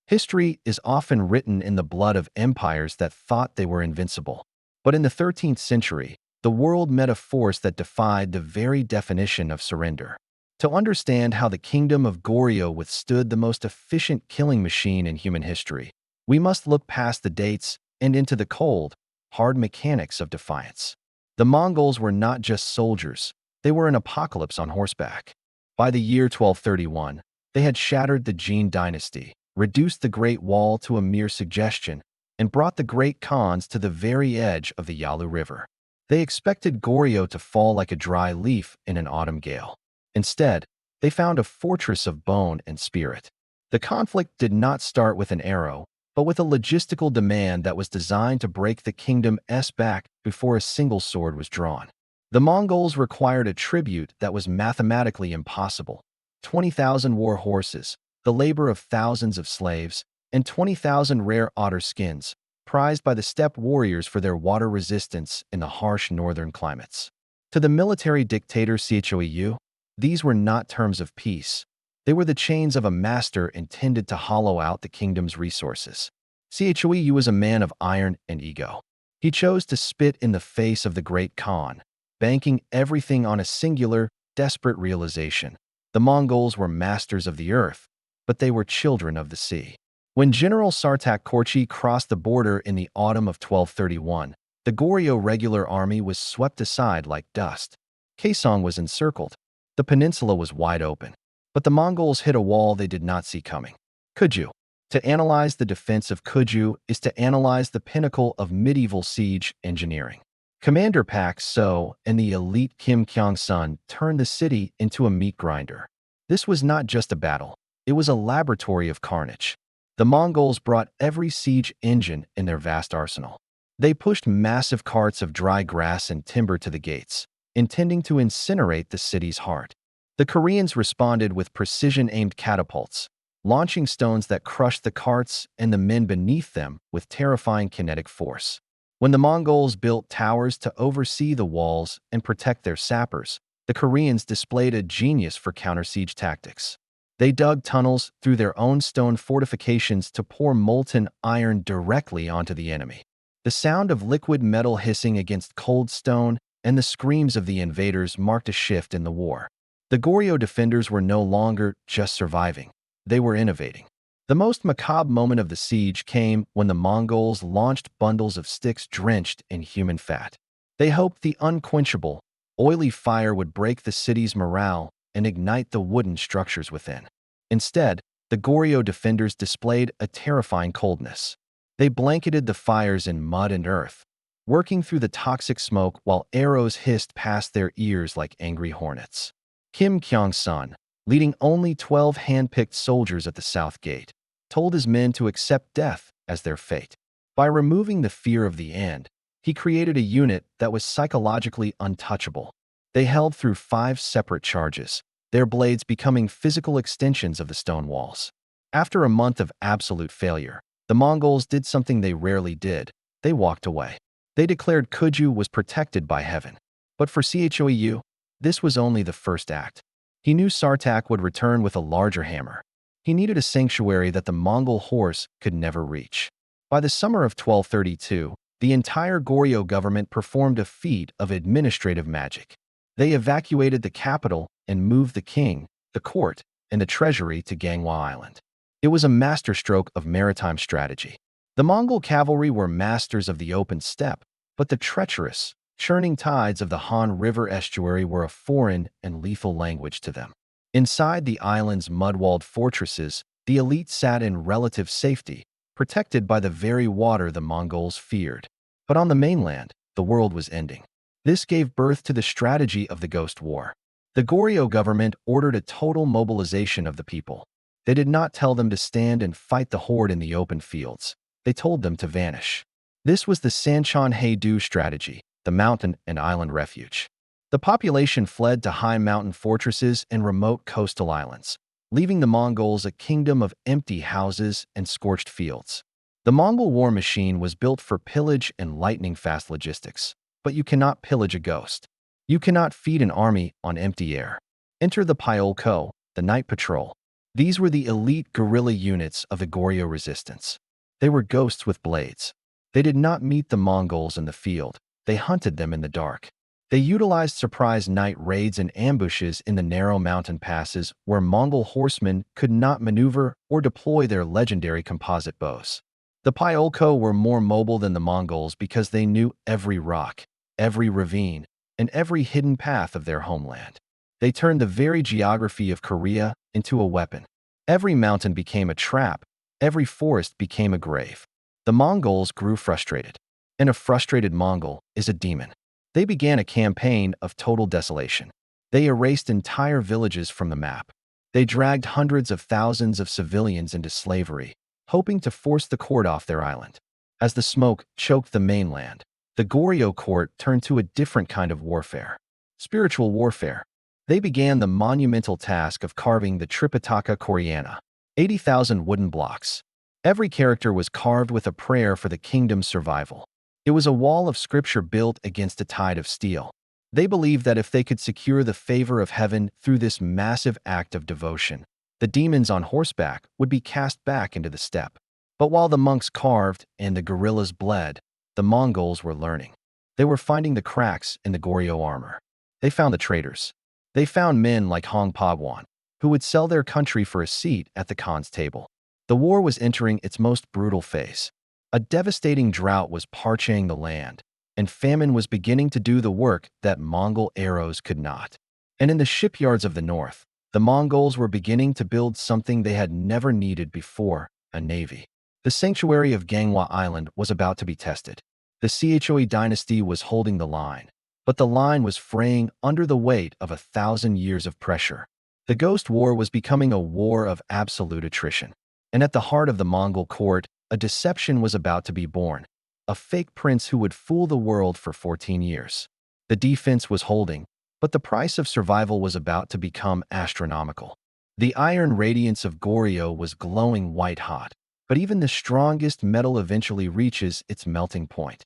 History is often written in the blood of empires that thought they were invincible. But in the 13th century, the world met a force that defied the very definition of surrender. To understand how the kingdom of Goryeo withstood the most efficient killing machine in human history, we must look past the dates and into the cold, hard mechanics of defiance. The Mongols were not just soldiers, they were an apocalypse on horseback. By the year 1231, they had shattered the Jin dynasty, reduced the Great Wall to a mere suggestion, and brought the Great Khans to the very edge of the Yalu River. They expected Goryeo to fall like a dry leaf in an autumn gale. Instead, they found a fortress of bone and spirit. The conflict did not start with an arrow, but with a logistical demand that was designed to break the kingdom's back before a single sword was drawn. The Mongols required a tribute that was mathematically impossible: 20,000 war horses, the labor of thousands of slaves, and 20,000 rare otter skins, prized by the steppe warriors for their water resistance in the harsh northern climates. To the military dictator Chou, these were not terms of peace. They were the chains of a master intended to hollow out the kingdom's resources. Chou was a man of iron and ego. He chose to spit in the face of the Great Khan, banking everything on a singular, desperate realization: the Mongols were masters of the earth, but they were children of the sea. When General Sartak Korchi crossed the border in the autumn of 1231, the Goryeo regular army was swept aside like dust. Kaesong was encircled. The peninsula was wide open. But the Mongols hit a wall they did not see coming: Kuju. To analyze the defense of Kuju is to analyze the pinnacle of medieval siege engineering. Commander Pak So and the elite Kim Kyong-sun turned the city into a meat grinder. This was not just a battle. It was a laboratory of carnage. The Mongols brought every siege engine in their vast arsenal. They pushed massive carts of dry grass and timber to the gates, intending to incinerate the city's heart. The Koreans responded with precision-aimed catapults, launching stones that crushed the carts and the men beneath them with terrifying kinetic force. When the Mongols built towers to oversee the walls and protect their sappers, the Koreans displayed a genius for counter-siege tactics. They dug tunnels through their own stone fortifications to pour molten iron directly onto the enemy. The sound of liquid metal hissing against cold stone and the screams of the invaders marked a shift in the war. The Goryeo defenders were no longer just surviving. They were innovating. The most macabre moment of the siege came when the Mongols launched bundles of sticks drenched in human fat. They hoped the unquenchable, oily fire would break the city's morale and ignite the wooden structures within. Instead, the Goryeo defenders displayed a terrifying coldness. They blanketed the fires in mud and earth, working through the toxic smoke while arrows hissed past their ears like angry hornets. Kim Kyong-sun, leading only 12 hand-picked soldiers at the south gate, told his men to accept death as their fate. By removing the fear of the end, he created a unit that was psychologically untouchable. They held through 5 separate charges, their blades becoming physical extensions of the stone walls. After a month of absolute failure, the Mongols did something they rarely did: they walked away. They declared Kuju was protected by heaven. But for Chou, this was only the first act. He knew Sartak would return with a larger hammer. He needed a sanctuary that the Mongol horse could never reach. By the summer of 1232, the entire Goryeo government performed a feat of administrative magic. They evacuated the capital and moved the king, the court, and the treasury to Ganghwa Island. It was a masterstroke of maritime strategy. The Mongol cavalry were masters of the open steppe, but the treacherous, churning tides of the Han River estuary were a foreign and lethal language to them. Inside the island's mud-walled fortresses, the elite sat in relative safety, protected by the very water the Mongols feared. But on the mainland, the world was ending. This gave birth to the strategy of the Ghost War. The Goryeo government ordered a total mobilization of the people. They did not tell them to stand and fight the horde in the open fields. They told them to vanish. This was the Sanchon Heidu strategy, the mountain and island refuge. The population fled to high mountain fortresses and remote coastal islands, leaving the Mongols a kingdom of empty houses and scorched fields. The Mongol war machine was built for pillage and lightning-fast logistics. But you cannot pillage a ghost. You cannot feed an army on empty air. Enter the Pyol Ko, the night patrol. These were the elite guerrilla units of the Goryeo resistance. They were ghosts with blades. They did not meet the Mongols in the field. They hunted them in the dark. They utilized surprise night raids and ambushes in the narrow mountain passes where Mongol horsemen could not maneuver or deploy their legendary composite bows. The Pyolko were more mobile than the Mongols because they knew every rock, every ravine, and every hidden path of their homeland. They turned the very geography of Korea into a weapon. Every mountain became a trap. Every forest became a grave. The Mongols grew frustrated. And a frustrated Mongol is a demon. They began a campaign of total desolation. They erased entire villages from the map. They dragged hundreds of thousands of civilians into slavery, hoping to force the court off their island. As the smoke choked the mainland, the Goryeo court turned to a different kind of warfare. Spiritual warfare. They began the monumental task of carving the Tripitaka Koreana, 80,000 wooden blocks. Every character was carved with a prayer for the kingdom's survival. It was a wall of scripture built against a tide of steel. They believed that if they could secure the favor of heaven through this massive act of devotion, the demons on horseback would be cast back into the steppe. But while the monks carved and the guerrillas bled, the Mongols were learning. They were finding the cracks in the Goryeo armor. They found the traitors. They found men like Hong Pagwan, who would sell their country for a seat at the Khan's table. The war was entering its most brutal phase. A devastating drought was parching the land, and famine was beginning to do the work that Mongol arrows could not. And in the shipyards of the north, the Mongols were beginning to build something they had never needed before, a navy. The sanctuary of Ganghwa Island was about to be tested. The Seochoi dynasty was holding the line, but the line was fraying under the weight of 1,000 years of pressure. The Ghost War was becoming a war of absolute attrition. And at the heart of the Mongol court, a deception was about to be born, a fake prince who would fool the world for 14 years. The defense was holding, but the price of survival was about to become astronomical. The iron radiance of Goryeo was glowing white-hot, but even the strongest metal eventually reaches its melting point.